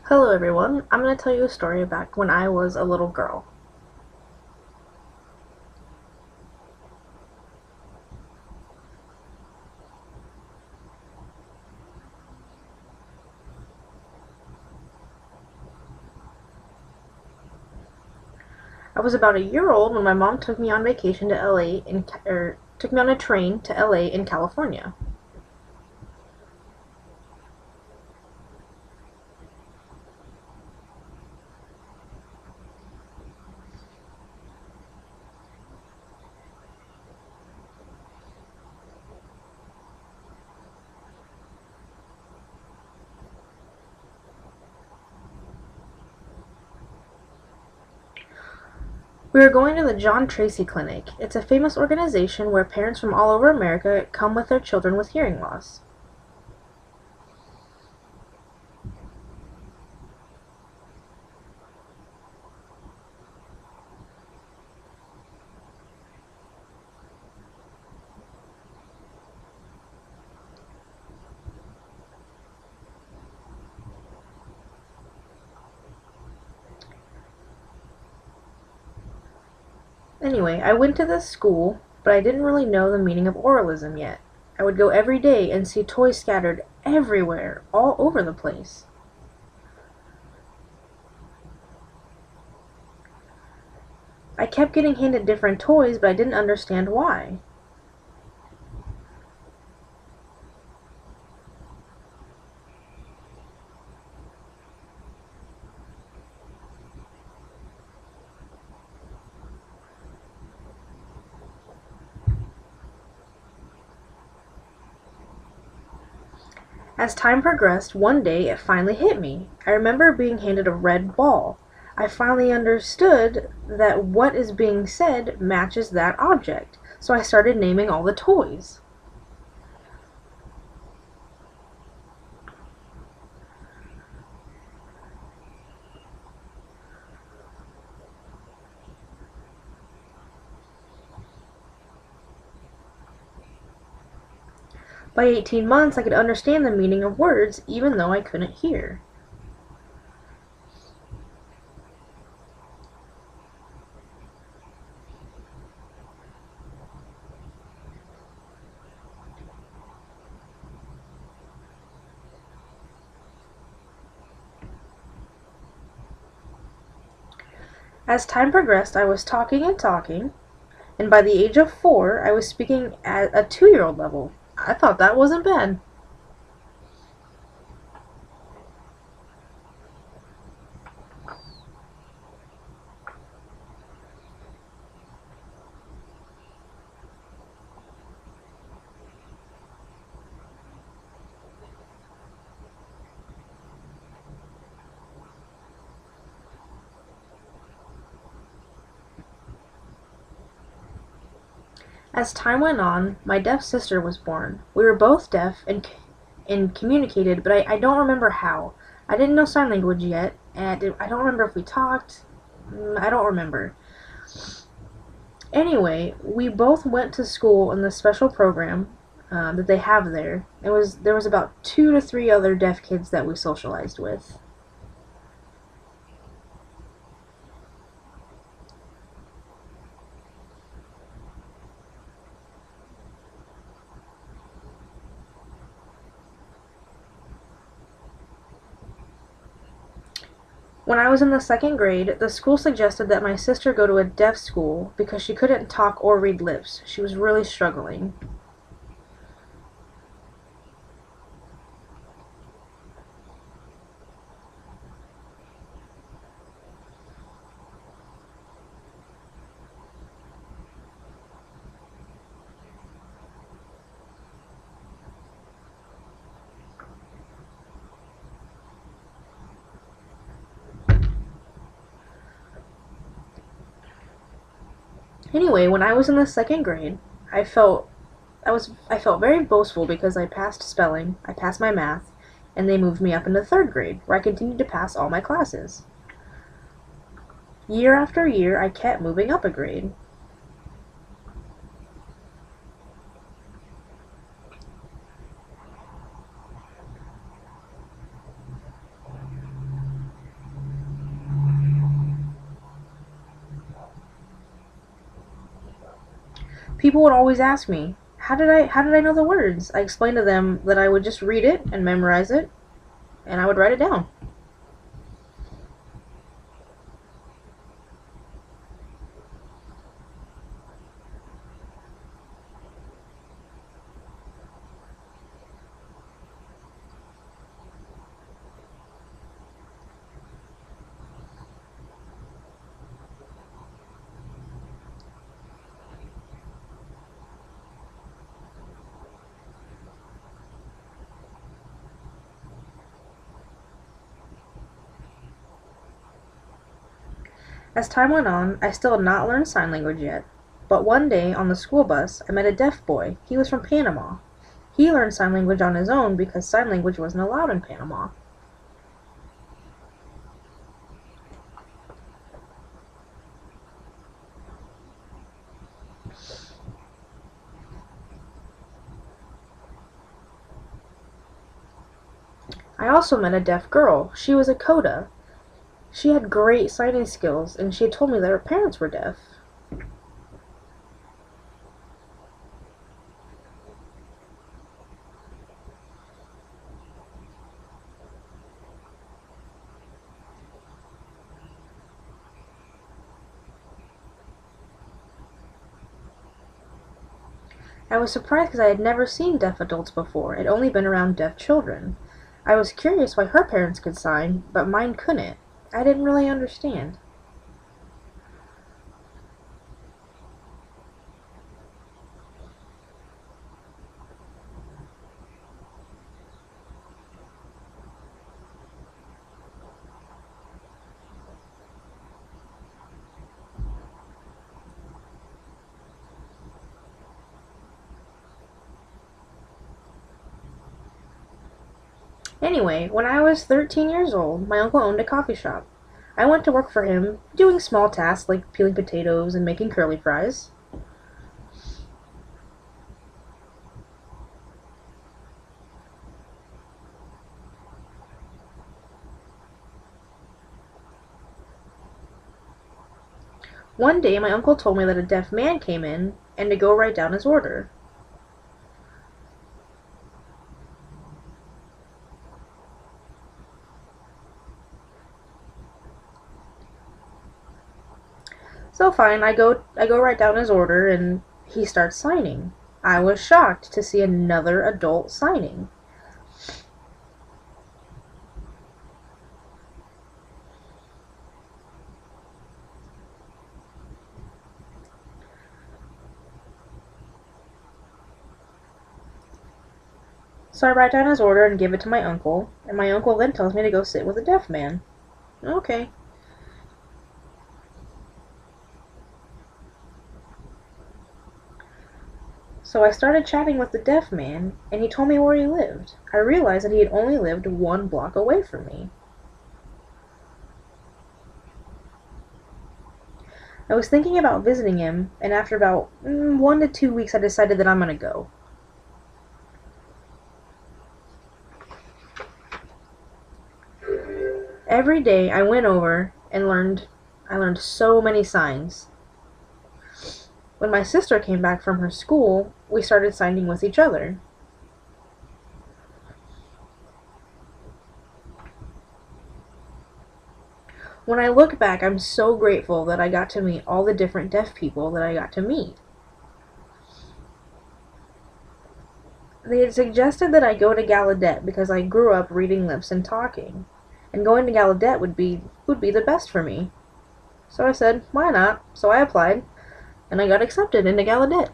Hello everyone, I'm going to tell you a story back when I was a little girl. I was about a year old when my mom took me on vacation to LA took me on a train to LA in California. We were going to the John Tracy Clinic. It's a famous organization where parents from all over America come with their children with hearing loss. Anyway, I went to this school, but I didn't really know the meaning of oralism yet. I would go every day and see toys scattered everywhere, all over the place. I kept getting handed different toys, but I didn't understand why. As time progressed, one day it finally hit me. I remember being handed a red ball. I finally understood that what is being said matches that object, so I started naming all the toys. By 18 months, I could understand the meaning of words even though I couldn't hear. As time progressed, I was talking and talking, and by the age of 4, I was speaking at a 2-year-old level. I thought that wasn't bad. As time went on, my deaf sister was born. We were both deaf and communicated, but I don't remember how. I didn't know sign language yet, and I don't remember if we talked. I don't remember. Anyway, we both went to school in the special program that they have there. There was about 2 to 3 other deaf kids that we socialized with. When I was in the second grade, the school suggested that my sister go to a deaf school because she couldn't talk or read lips. She was really struggling. Anyway, when I was in the second grade, I felt very boastful because I passed spelling, I passed my math, and they moved me up into third grade, where I continued to pass all my classes. Year after year, I kept moving up a grade. People would always ask me, how did I know the words? I explained to them that I would just read it and memorize it, and I would write it down. As time went on, I still had not learned sign language yet. But one day, on the school bus, I met a deaf boy. He was from Panama. He learned sign language on his own because sign language wasn't allowed in Panama. I also met a deaf girl. She was a coda. She had great sighting skills, and she had told me that her parents were deaf. I was surprised because I had never seen deaf adults before. I'd only been around deaf children. I was curious why her parents could sign, but mine couldn't. I didn't really understand. Anyway, when I was 13 years old, my uncle owned a coffee shop. I went to work for him, doing small tasks like peeling potatoes and making curly fries. One day, my uncle told me that a deaf man came in and to go write down his order. So fine, I go write down his order and he starts signing. I was shocked to see another adult signing. So I write down his order and give it to my uncle, and my uncle then tells me to go sit with a deaf man. Okay. So I started chatting with the deaf man, and he told me where he lived. I realized that he had only lived 1 block away from me. I was thinking about visiting him, and after about 1 to 2 weeks, I decided that I'm gonna go. Every day I went over and I learned so many signs. When my sister came back from her school, we started signing with each other. When I look back, I'm so grateful that I got to meet all the different deaf people that I got to meet. They had suggested that I go to Gallaudet because I grew up reading lips and talking, and going to Gallaudet would be the best for me. So I said, why not? So I applied, and I got accepted into Gallaudet.